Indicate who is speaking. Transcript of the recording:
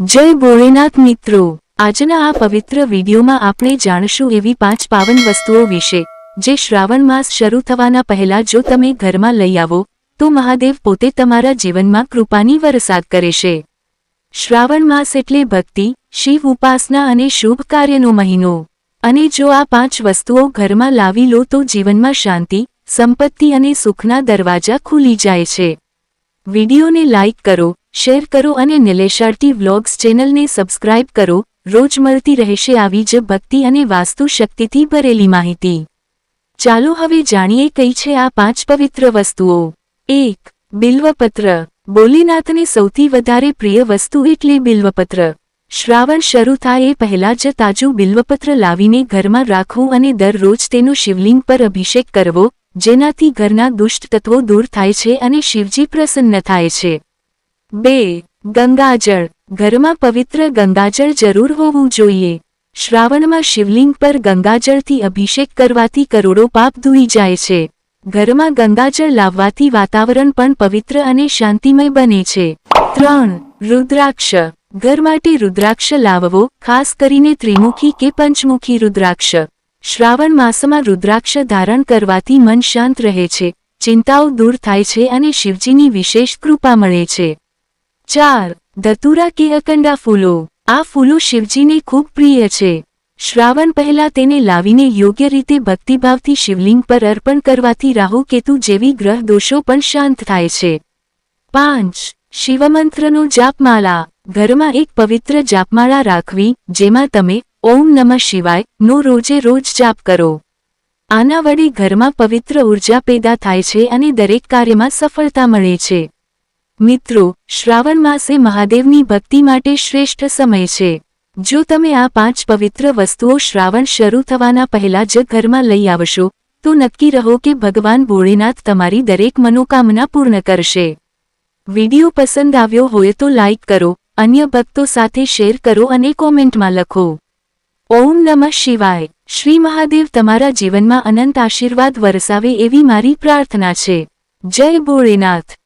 Speaker 1: જય ભોળેનાથ મિત્રો, આજના આ પવિત્ર વિડીયોમાં આપણે જાણશું એવી 5 પાવન વસ્તુઓ વિશે જે શ્રાવણ માસ શરૂ થવાના પહેલા જો તમે ઘરમાં લઈ આવો તો મહાદેવ પોતે તમારા જીવનમાં કૃપાની વરસાદ કરે છે। શ્રાવણ માસ એટલે ભક્તિ, શિવ ઉપાસના અને શુભ કાર્યનો મહિનો, અને જો આ 5 વસ્તુઓ ઘરમાં લાવી લો તો જીવનમાં શાંતિ, સંપત્તિ અને સુખના દરવાજા ખુલી જાય છે। વિડીયોને લાઇક કરો, શેર કરો અને નિલેશાર્ટી વ્લોગ્સ ચેનલને સબસ્ક્રાઇબ કરો। રોજ મળતી રહેશે આવી જ ભક્તિ અને વાસ્તુ શક્તિથી ભરેલી માહિતી। ચાલો હવે જાણીએ કઈ છે આ 5 પવિત્ર વસ્તુઓ। 1. બિલ્વપત્ર। ભોલેનાથને સૌથી વધારે પ્રિય વસ્તુ એટલે બિલ્વપત્ર। શ્રાવણ શરૂ થાય એ પહેલા જ તાજું બિલ્વપત્ર લાવીને ઘરમાં રાખવું અને દરરોજ તેનો શિવલિંગ પર અભિષેક કરવો, જેનાથી ઘરના દુષ્ટ તત્વો દૂર થાય છે અને શિવજી પ્રસન્ન થાય છે। 2. ગંગાજળ। ઘરમાં પવિત્ર ગંગાજળ જરૂર હોવું જોઈએ। શ્રાવણમાં શિવલિંગ પર ગંગાજળથી અભિષેક કરવાથી કરોડો પાપ ધોઈ જાય છે। ઘરમાં ગંગાજળ લાવવાથી વાતાવરણ પણ પવિત્ર અને શાંતિમય બને છે। 3. રુદ્રાક્ષ। ઘર માટે રુદ્રાક્ષ લાવવો, ખાસ કરીને ત્રિમુખી કે પંચમુખી રુદ્રાક્ષ। શ્રાવણ માસમાં રુદ્રાક્ષ ધારણ કરવાથી મન શાંત રહે છે, ચિંતાઓ દૂર થાય છે અને શિવજીની વિશેષ કૃપા મળે છે। 4. ધતુરા કે અકંડા ફૂલો। આ ફૂલો શિવજીને ખૂબ પ્રિય છે। શ્રાવણ પહેલા તેને લાવીને યોગ્ય રીતે ભક્તિભાવથી શિવલિંગ પર અર્પણ કરવાથી રાહુ કેતુ જેવી ગ્રહ દોષો પણ શાંત થાય છે। 5. શિવમંત્રનો જાપમાળા। ઘરમાં એક પવિત્ર જાપમાળા રાખવી, જેમાં તમે ઓમ નમઃ શિવાય નો રોજે રોજ જાપ કરો। આના વડે ઘરમાં પવિત્ર ઉર્જા પેદા થાય છે અને દરેક કાર્યમાં સફળતા મળે છે। મિત્રો, શ્રાવણ માસ એ મહાદેવની ભક્તિ માટે શ્રેષ્ઠ સમય છે। જો તમે આ 5 પવિત્ર વસ્તુઓ શ્રાવણ શરૂ થવાના પહેલા જ ઘરમાં લઈ આવશો તો નક્કી રહો કે ભગવાન ભોળેનાથ તમારી દરેક મનોકામના પૂર્ણ કરશે। વિડીયો પસંદ આવ્યો હોય તો લાઇક કરો, અન્ય ભક્તો સાથે શેર કરો અને કોમેન્ટમાં લખો ઓમ નમઃ શિવાય। શ્રી મહાદેવ તમારા જીવનમાં અનંત આશીર્વાદ વરસાવે એવી મારી પ્રાર્થના છે। જય ભોળેનાથ।